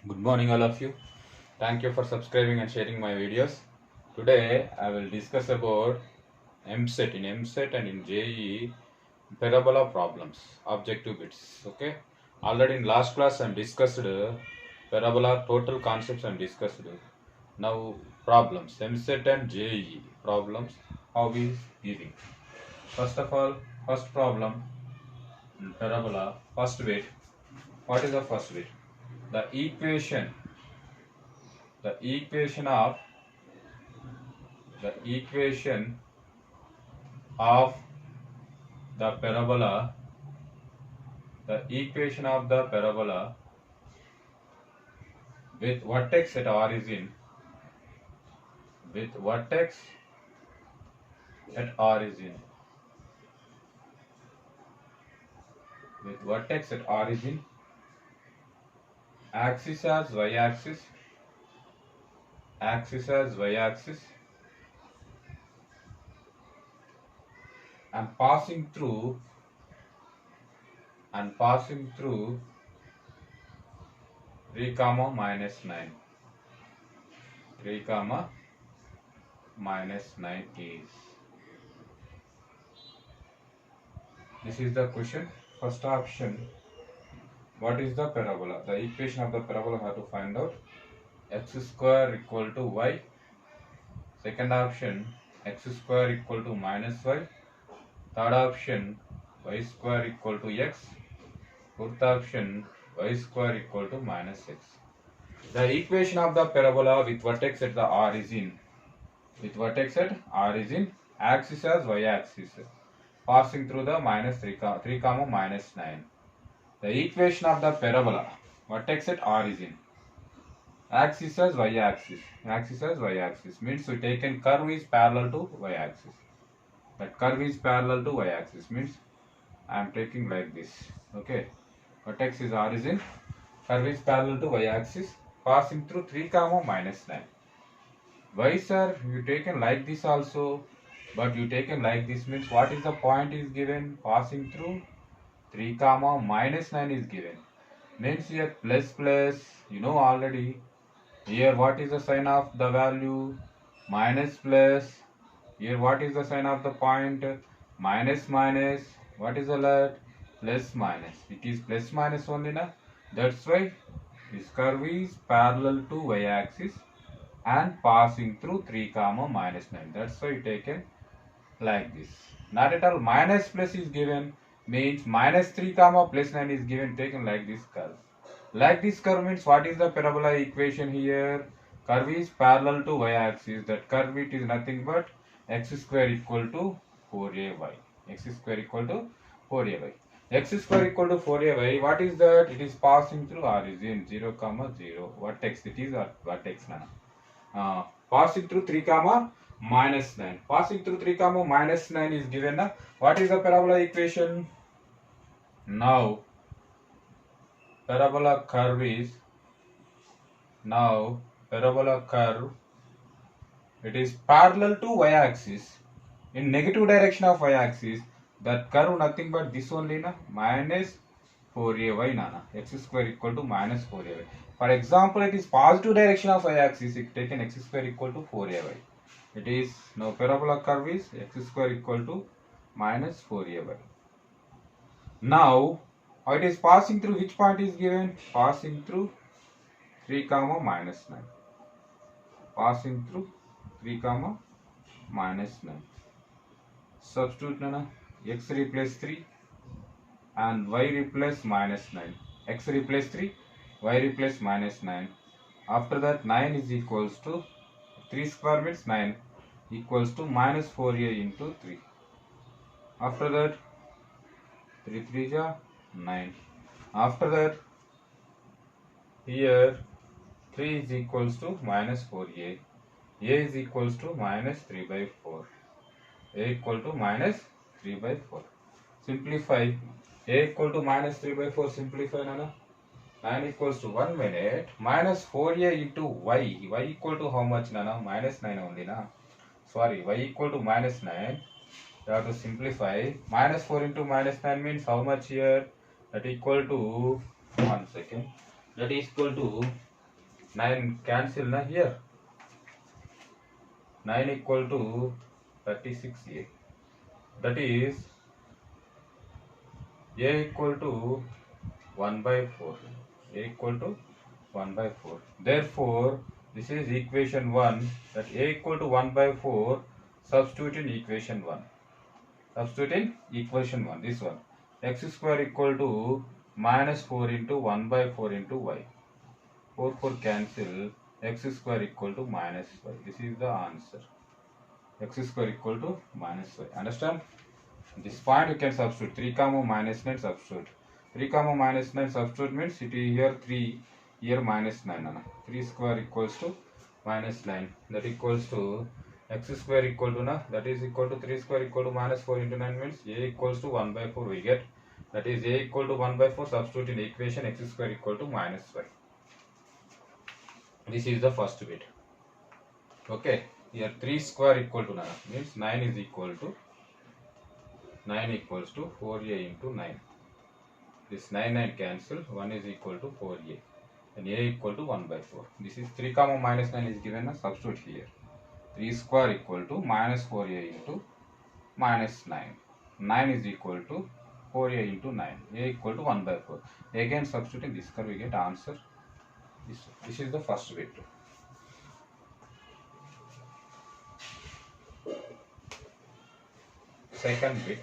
Good morning, all of you. Thank you for subscribing and sharing my videos. Today, I will discuss about MSET in MSET and in JEE parabola problems, objective bits. Okay. Already in last class, I discussed parabola total concepts. I discussed now problems MSET and JEE problems. How is giving? First of all, first problem parabola. First bit. What is the first bit? The equation. The equation of the equation of the parabola, the equation of the parabola with vertex at origin, with vertex at origin, with vertex at origin, axis as y-axis, axis as y-axis, and passing through 3 comma minus 9, 3 comma minus 9 is. This is the question. First option, what is the parabola? The equation of the parabola have to find out. X square equal to y. Second option, x square equal to minus y. Third option, y square equal to x. Fourth option, y square equal to minus x. The equation of the parabola with vertex at the origin, axis as y-axis, passing through the minus 3 comma minus 9. The equation of the parabola, vertex at origin, axis as y-axis means we taken curve is parallel to y-axis. That curve is parallel to y-axis means I am taking like this. Okay, vertex is origin, curve is parallel to y-axis, passing through 3 comma minus 9. Why sir, you taken like this also, but you taken like this means what is the point is given? Passing through 3 comma minus 9 is given. Means here plus plus, you know already. Here what is the sign of the value? Minus plus. Here what is the sign of the point? Minus minus. What is the let? Plus minus. It is plus minus only na. That's why this curve is parallel to y-axis and passing through 3 comma minus 9. That's why taken like this. Not at all minus plus is given means minus 3 comma plus 9 is given, taken like this curve. Like this curve means what is the parabola equation here? Curve is parallel to y-axis. That curve it is nothing but x square equal to 4ay. X square equal to 4ay. X square equal to 4ay. What is that? It is passing through origin 0 comma 0. Vertex it is or vertex nana. Passing through 3 comma minus 9. Passing through 3 comma minus 9 is given. What is the parabola equation? Now parabola curve it is parallel to y-axis in negative direction of y-axis. That curve nothing but this only na, minus 4ay nana, x square equal to minus 4ay. For example, it is positive direction of y-axis, it taken x square equal to 4ay. It is now parabola curve is x square equal to minus 4ay. Now it is passing through which point is given? Passing through 3 comma minus 9. Passing through 3 comma minus 9. Substitute nana, x replace 3 and y replace minus 9. X replace 3, y replace minus 9. After that 9 is equals to 3 square means 9 equals to minus 4a into 3. After that 3 3 ja 9. After that here 3 is equals to minus 4a. A is equals to minus 3 by 4. A equal to minus 3 by 4. Simplify. A equal to minus 3 by 4. Simplify nana. 9 equals to 1 minute. Minus 4a into y. Y equal to how much nana? Minus 9 only na. Sorry. Y equal to minus 9. You have to simplify. Minus 4 into minus 9 means how much here? That equal to 1 second. That is equal to 9 cancel na here. 9 equal to 36a. That is a equal to 1 by 4. A equal to 1 by 4. Therefore, this is equation 1, that a equal to 1 by 4. Substitute in equation 1. Substitute in equation 1. This one. X square equal to minus 4 into 1 by 4 into y. 4 cancel. X square equal to minus y. This is the answer. X square equal to minus y. Understand? This point you can substitute. 3 comma minus 9 substitute. 3 comma minus 9 substitute means it is here 3, here minus 9. 3 square equals to minus 9. That equals to x square equal to that is equal to 3 square equal to minus 4 into 9 means a equals to 1 by 4 we get. That is a equal to 1 by 4, substitute in equation x square equal to minus y. This is the first bit. Okay, here 3 square equal to means 9 is equal to 9 equals to 4a into 9. This 9 cancel, 1 is equal to 4a and a equal to 1 by 4. This is 3 comma minus 9 is given a substitute here. 3 square equal to minus 4a into minus 9. 9 is equal to 4a into 9. A equal to 1 by 4. Again substituting this curve we get answer. This is the first bit. Second bit.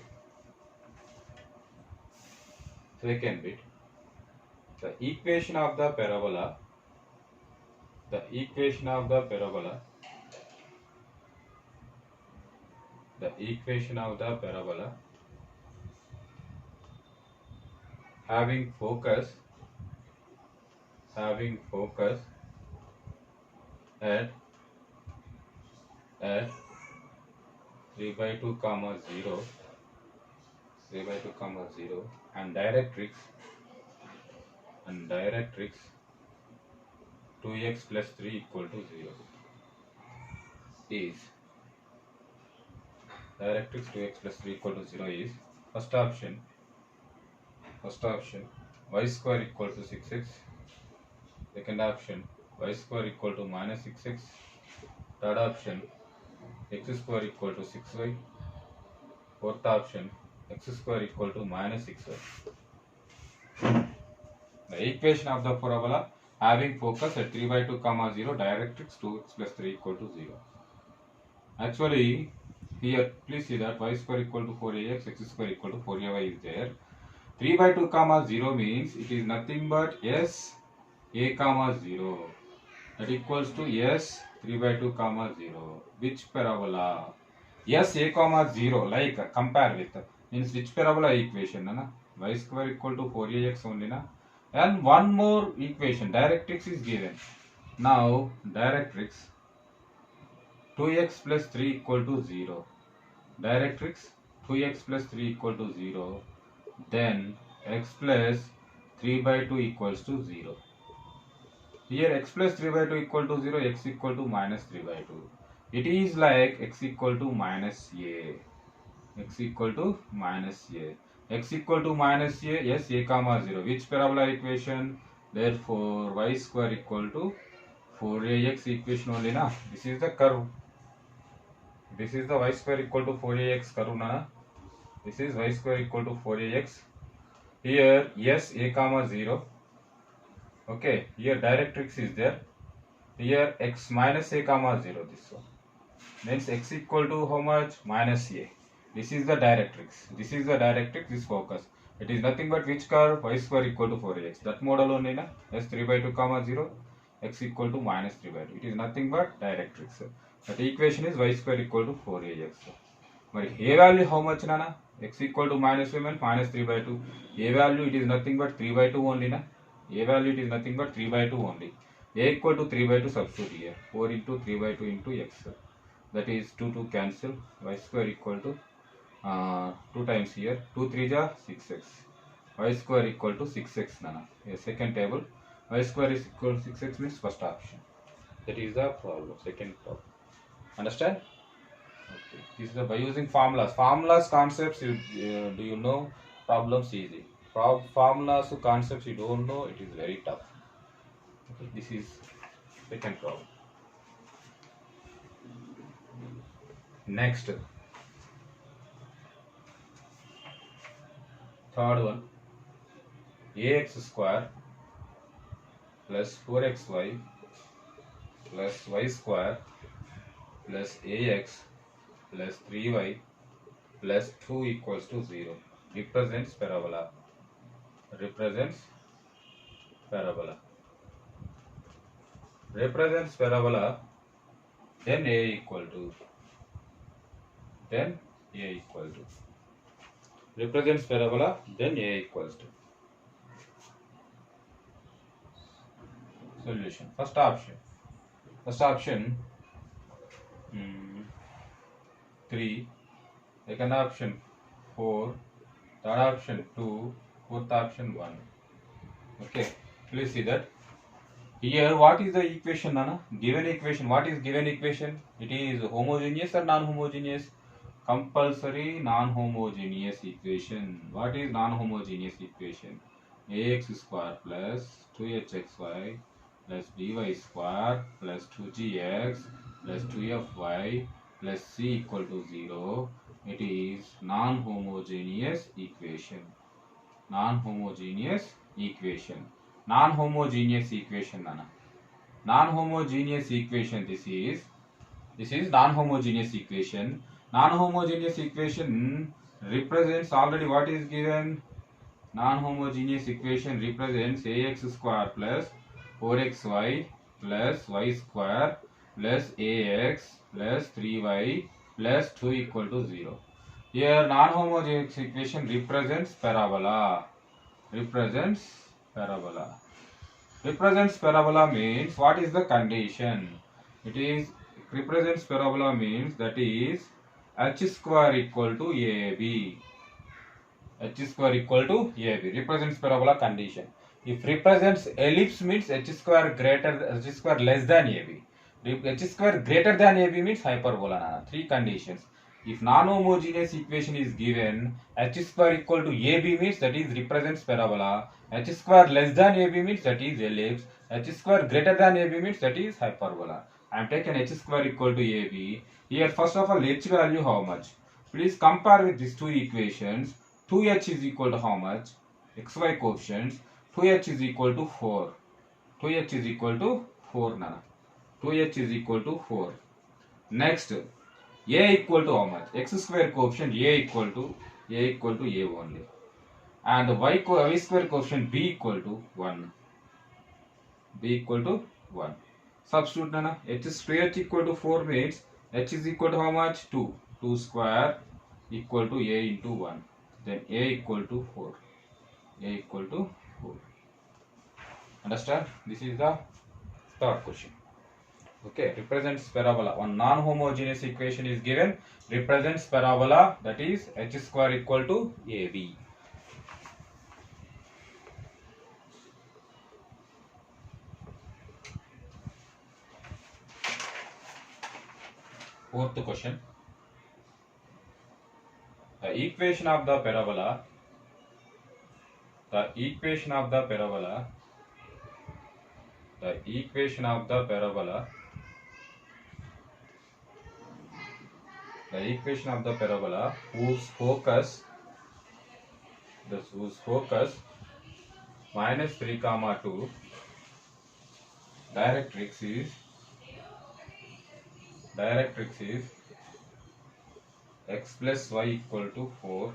The equation of the parabola. The equation of the parabola having focus at 3 by 2 comma 0 and directrix 2x plus 3 equal to 0 is directrix 2x plus 3 equal to 0 is first option y square equal to 6x, second option y square equal to minus 6x, third option x square equal to 6y, fourth option x square equal to minus 6y. The equation of the parabola having focus at 3 by 2 comma 0, directrix 2x plus 3 equal to 0. Actually here please see that y square equal to 4ax, x square equal to 4ay is there. 3 by 2 comma 0 means it is nothing but s a comma 0. That equals to s 3 by 2 comma 0. Which parabola? S a comma 0, like compare with, means which parabola equation? Y square equal to 4ax only. And one more equation, directrix is given. Now directrix 2x plus 3 equal to 0. Directrix 2x plus 3 equal to 0. Then x plus 3 by 2 equals to 0. Here x plus 3 by 2 equal to 0, x equal to minus 3 by 2. It is like x equal to minus a. X equal to minus a. X equal to minus a, yes, a comma 0. Which parabola equation? Therefore, y square equal to 4ax equation only. This is the curve. This is the y square equal to 4ax curve. This is y square equal to 4ax. Here, yes, a comma 0. Okay, here directrix is there. Here x minus a comma 0. This one. Means x equal to how much? Minus a. This is the directrix. This focus. It is nothing but which curve? Y square equal to 4ax. That model only s 3 by 2 comma 0, x equal to minus 3 by 2. It is nothing but directrix. That equation is y square equal to 4ax. But a value how much x equal to minus 3 means minus 3 by 2. A value it is nothing but 3 by 2 only A value it is nothing but 3 by 2 only. A equal to 3 by 2 substitute here. 4 into 3 by 2 into x. That is 2 cancel. Y square equal to 2 times here. 2 3 ja 6x. Y square equal to 6x A second table. Y square is equal to 6x means first option. That is the problem. Second problem. Understand? Okay. This is by using formulas. Formulas concepts do you know? Problems easy. Formulas concepts you don't know, it is very tough. Okay. This is Second problem. Next, third one, ax square plus 4xy plus y square plus ax plus 3y plus 2 equals to 0 represents parabola. Represents parabola. Represents parabola. Then a equal to. Then a equal to. Represents parabola. Then a equals to. Solution. First option. First option 3. Second option 4. Third option 2. Fourth option 1. Okay. Please see that. Here, what is the equation, Nana? Given equation. What is given equation? It is homogeneous or non-homogeneous? Compulsory non-homogeneous equation. What is non-homogeneous equation? Ax square plus 2hxy plus by square plus 2gx plus 2fy plus c equal to 0. It is non-homogeneous equation. Non-homogeneous equation. Non-homogeneous equation, Nana. Non-homogeneous equation. This is non-homogeneous equation. Non-homogeneous equation represents already what is given. Non-homogeneous equation represents ax square plus 4xy plus y square plus ax plus 3y plus 2 equal to 0. Here non-homogeneous equation represents parabola. Represents parabola. Represents parabola means what is the condition? It is represents parabola means that is h square equal to ab. H square equal to ab. Represents parabola condition. If represents ellipse means h square less than ab. H square greater than ab means hyperbola. Three conditions. If non-homogeneous equation is given, h square equal to ab means that is represents parabola. H square less than ab means that is ellipse. H square greater than ab means that is hyperbola. I am taken h square equal to ab. Here first of all h value how much? Please compare with these two equations. 2h is equal to how much? Xy coefficients. 2h is equal to 4. 2h is equal to 4 Nana. 2h is equal to 4. Next, a equal to how much? X square coefficient a equal to a only. And y square coefficient b equal to 1. B equal to 1. Substitute Nana. H equal to 4 means h is equal to how much? 2. 2 square equal to a into 1. Then a equal to 4. A equal to 4. Understand? This is the third question. Okay, represents parabola. One non-homogeneous equation is given, represents parabola, that is h square equal to ab. Fourth question. The equation of the parabola. The equation of the parabola. The equation of the parabola. The equation of the parabola whose focus minus 3 comma 2 directrix is x plus y equal to 4.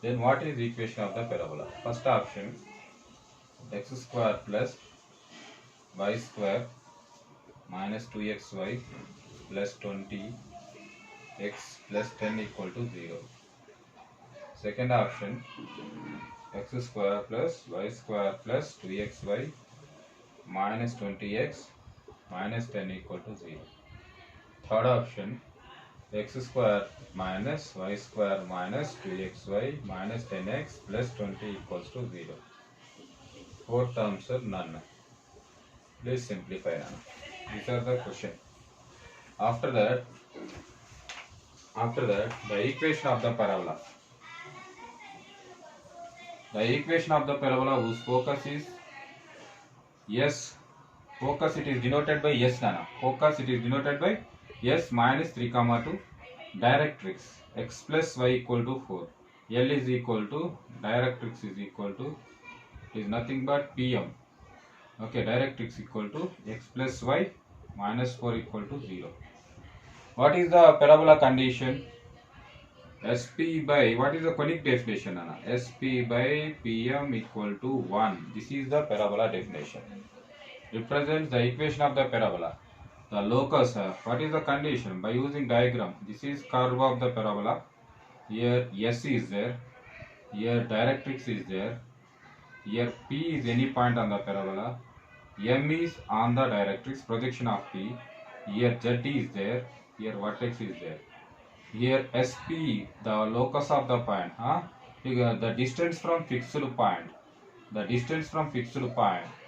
Then what is the equation of the parabola? First option x square plus y square minus 2xy plus 20 x plus 10 equal to 0. Second option x square plus y square plus 2xy minus 20x minus 10 equal to 0. Third option x square minus y square minus 2xy minus 10x plus 20 equals to 0. Four terms are none. Please simplify now. These are the question. After that, the equation of the parabola. The equation of the parabola whose focus is S. Focus it is denoted by S, Nana. Focus it is denoted by S minus 3 comma 2. Directrix x plus y equal to 4. L is equal to directrix is equal to is nothing but PM. Okay, directrix equal to x plus y minus 4 equal to 0. What is the parabola condition? SP by, what is the conic definition, Anna? SP by PM equal to 1. This is the parabola definition. Represents the equation of the parabola. The locus, what is the condition? By using diagram, this is curve of the parabola. Here S is there, here directrix is there, here P is any point on the parabola, M is on the directrix, projection of P, here Z is there, here vertex is there. Here SP, the locus of the point, the distance from fixed point,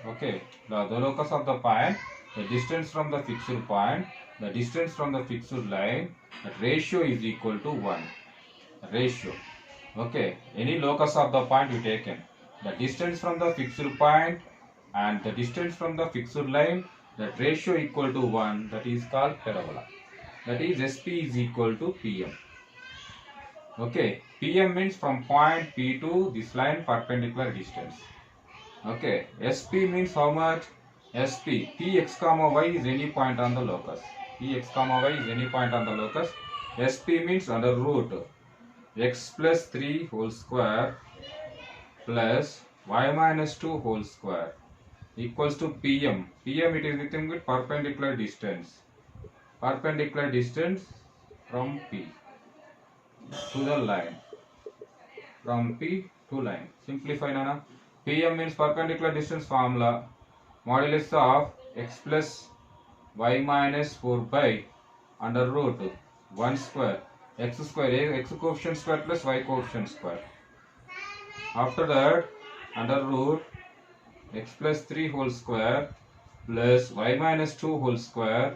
okay, the locus of the point, the distance from the fixed point, the distance from the fixed line, that ratio is equal to 1. Ratio, okay, any locus of the point you taken, the distance from the fixed point and the distance from the fixed line, that ratio equal to 1, that is called parabola. That is SP is equal to PM. Okay, PM means from point P to this line perpendicular distance. Okay, SP means how much? SP, Px comma y is any point on the locus. Px comma y is any point on the locus. SP means under root x plus 3 whole square plus y minus 2 whole square equals to PM. PM it is nothing but perpendicular distance. Perpendicular distance from P to the line. From P to line. Simplify, Nana. PM means perpendicular distance formula. Modulus of x plus y minus 4 by under root 1 square x square, x coefficient square plus y coefficient square. After that, under root x plus 3 whole square plus y minus 2 whole square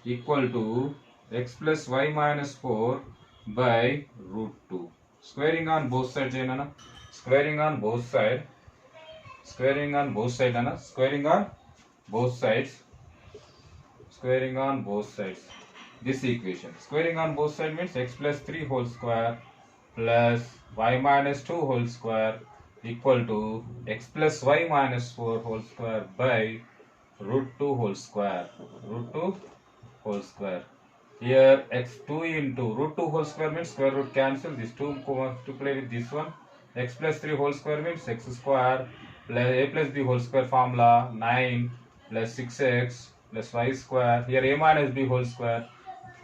equal to x plus y minus 4 by root 2. Squaring on both sides, Nana. Squaring on both sides. Squaring on both sides, Nana. Squaring on both sides. Squaring on both sides. This equation. Squaring on both sides means x plus 3 whole square plus y minus 2 whole square equal to x plus y minus 4 whole square by root 2 whole square. Root 2 whole square. Here x2 into root 2 whole square means square root cancel. This 2 to play with this one. X plus 3 whole square means x square plus a plus b whole square formula 9 plus 6x plus y square. Here a minus b whole square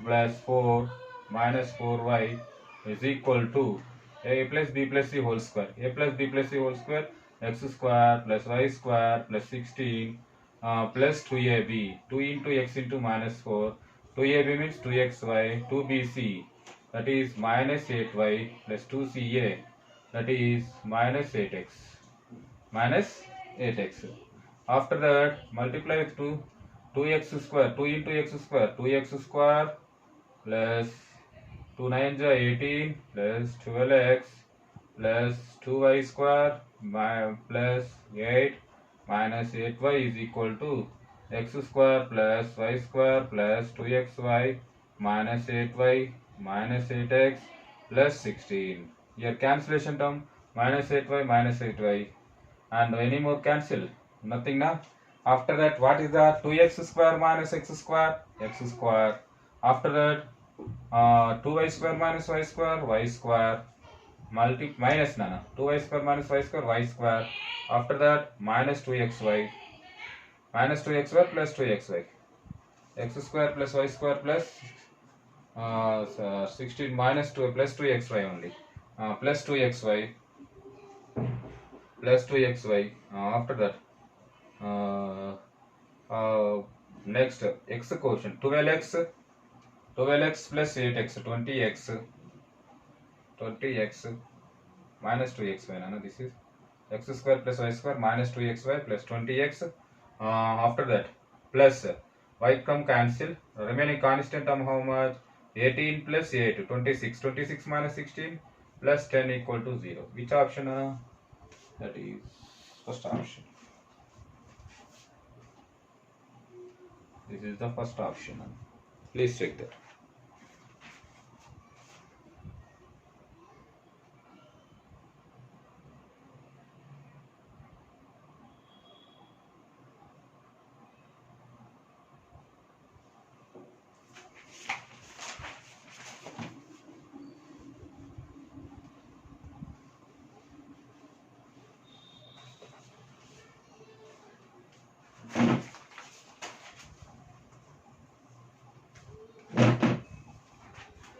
plus 4 minus 4y is equal to a plus b plus c whole square. A plus b plus c whole square x square plus y square plus 16 plus 2ab. 2 into x into minus 4. 2ab means 2xy. 2bc that is minus 8y plus 2ca that is minus 8x. Minus 8x. After that, multiply with 2x square. 2 into x square. 2x square plus 2 9s are 18 plus 12x plus 2y square plus 8 minus 8y is equal to x square plus y square plus 2xy minus 8y minus 8x plus 16. Here cancellation term minus 8y and any more cancel? Nothing now. After that, what is that? 2x square minus x square? X square. After that, 2y square minus y square minus nana 2y square minus y square. After that, minus 2xy plus 2xy, x square plus y square plus 16 minus 2 plus 2xy only, plus 2xy plus 2xy. After that, next x quotient 12x plus 8x 20x minus 2xy. Nana, this is x square plus y square minus 2xy plus 20x. After that, plus y come cancel, remaining constant term how much? 18 plus 8 26. 26 minus 16 plus 10 equal to 0. Which option? That is first option. This is the first option. Please check that.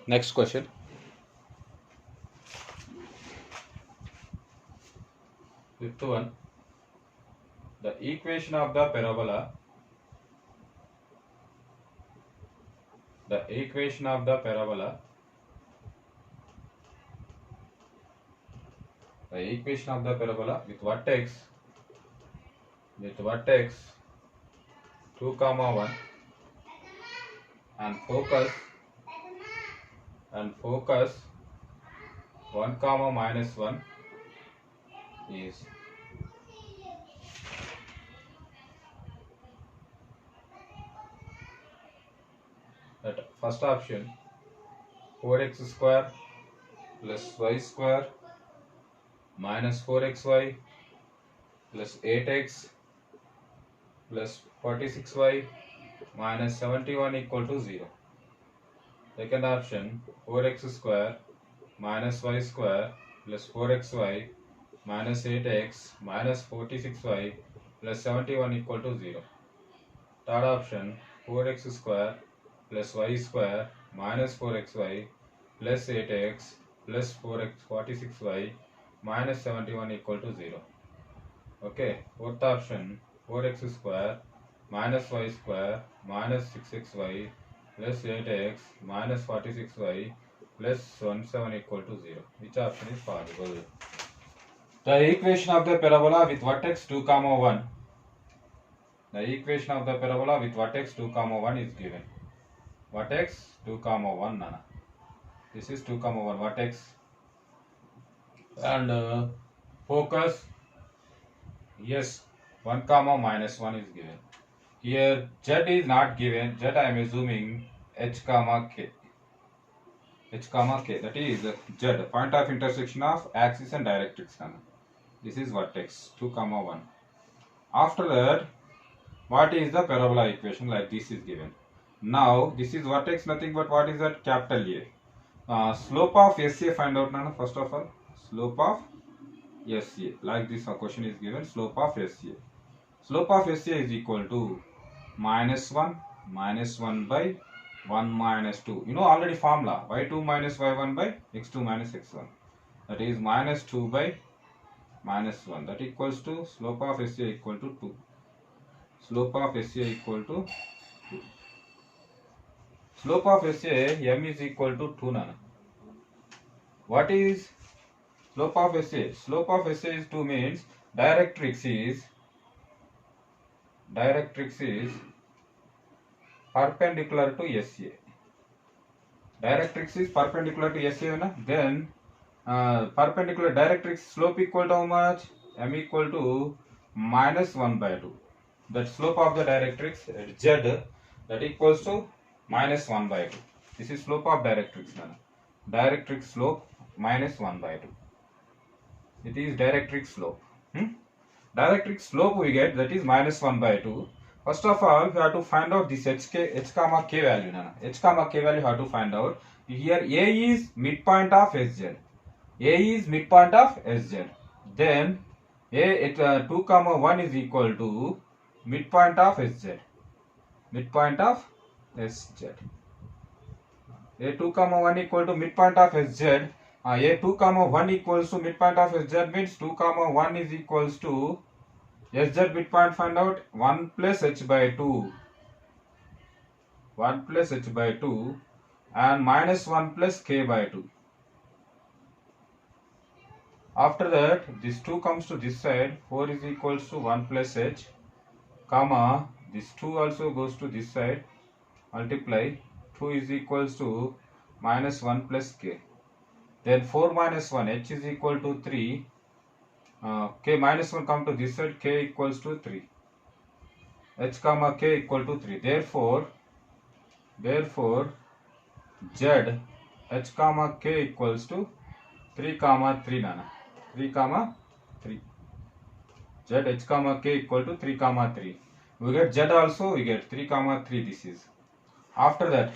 Next question. Fifth one. The equation of the parabola. The equation of the parabola. The equation of the parabola with vertex 2, 1 and focus 1, -1 is that first option 4x square plus y square minus 4xy plus 8x plus 46y minus 71 equal to 0. Second option 4x square minus y square plus 4xy minus 8x minus 46y plus 71 equal to 0. Third option 4x square plus y square minus 4xy plus 8x plus 46y minus 71 equal to 0. Okay, fourth option 4x square minus y square minus 6xy plus 8x minus 46y plus 17 equal to 0. Which option is possible? The equation of the parabola with vertex 2, 1. The equation of the parabola with vertex 2, 1 is given. Vertex 2, 1. Nana. This is 2, 1 vertex. And focus. Yes, 1, -1 is given. Here z is not given. Z I am assuming h, k. H, k. That is z, point of intersection of axis and directrix. This is vertex 2, 1. After that, what is the parabola equation? Like this is given. Now this is vertex, nothing but what is that? Capital A. Slope of SA find out, Nana. First of all, slope of SA. Like this question is given. Slope of SA. Slope of SA is equal to -1 by 1 minus 2. You know already formula. y2 minus y1 by x2 minus x1. That is -2 by -1. That equals to slope of SA equal to 2. Slope of SA equal to 2. Slope of SA m is equal to 2, Nana. What is slope of SA? Slope of SA is 2 means directrix is perpendicular to SA. Directrix is perpendicular to SA. Na? Then perpendicular directrix slope equal to how much? M equal to -1 by 2. That slope of the directrix Z, that equals to -1 by 2. This is slope of directrix. Na? Directrix slope -1 by 2. It is directrix slope. Directrix slope we get, that is -1 by 2. First of all, we have to find out this h, k value. Nana. H, k value have to find out. Here A is midpoint of SZ. A is midpoint of SZ. Then A at 2, 1 is equal to midpoint of SZ. Midpoint of SZ. A 2, 1 equal to midpoint of SZ. A 2, 1 equals to midpoint of SZ means 2, 1 is equals to SZ midpoint find out 1 plus h by 2. 1 plus h by 2 and -1 plus k by 2. After that, this 2 comes to this side. 4 is equals to 1 plus h, comma, this 2 also goes to this side. Multiply 2 is equals to -1 plus k. Then 4 minus 1, h is equal to 3. K minus 1 come to this side, k equals to 3. h comma k equal to 3. Therefore z h comma k equals to 3 comma 3 nana. 3 comma 3. Z h comma k equal to 3 comma 3. We get z also, we get 3 comma 3. This is after that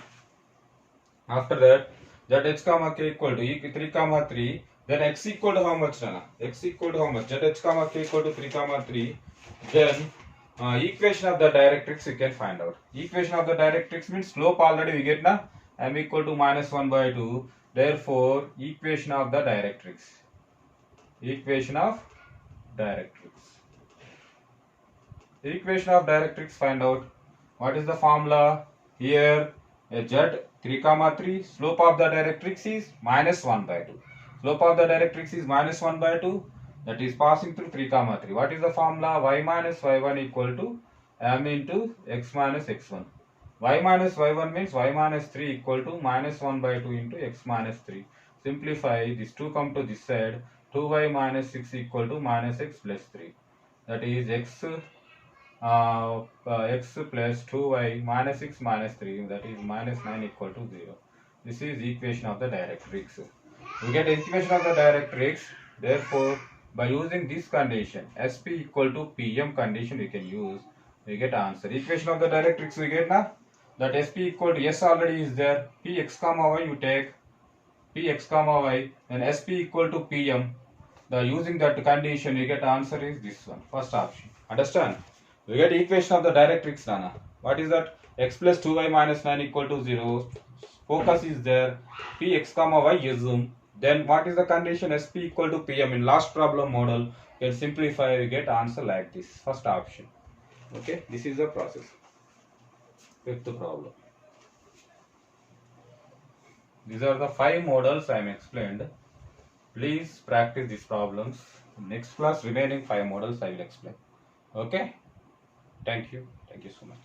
z h comma k equal to 3 comma 3. Then x equal to how much nana? X equal to how much? Z h comma k equal to 3 comma 3. Then equation of the directrix we can find out. Equation of the directrix means slope already we get na, m equal to minus 1 by 2. Therefore equation of the directrix find out. What is the formula? Here a z 3 comma 3, slope of the directrix is minus 1 by 2. Slope of the directrix is minus 1 by 2, that is passing through 3 comma 3. What is the formula? Y minus y1 equal to m into x minus x1. Y minus y1 means y minus 3 equal to minus 1 by 2 into x minus 3. Simplify this 2 come to this side. 2y minus 6 equal to minus x plus 3. That is x plus 2y minus 6 minus 3, that is minus 9 equal to 0. This is equation of the directrix. We get equation of the directrix. Therefore by using this condition, SP equal to PM condition we can use, we get answer. Equation of the directrix we get na, that SP equal to S already is there, Px comma y you take Px comma y, then SP equal to PM. Using that condition we get answer is this one, first option. Understand? We get equation of the directrix nana. What is that? X plus 2y minus 9 equal to 0. Focus is there. Px comma y assume. Then what is the condition? SP equal to PM. In last problem model, you can simplify, we get answer like this. First option. Okay, this is the process. Fifth problem. These are the 5 models I am explained. Please practice these problems. Next class remaining 5 models I will explain. Okay. Thank you so much.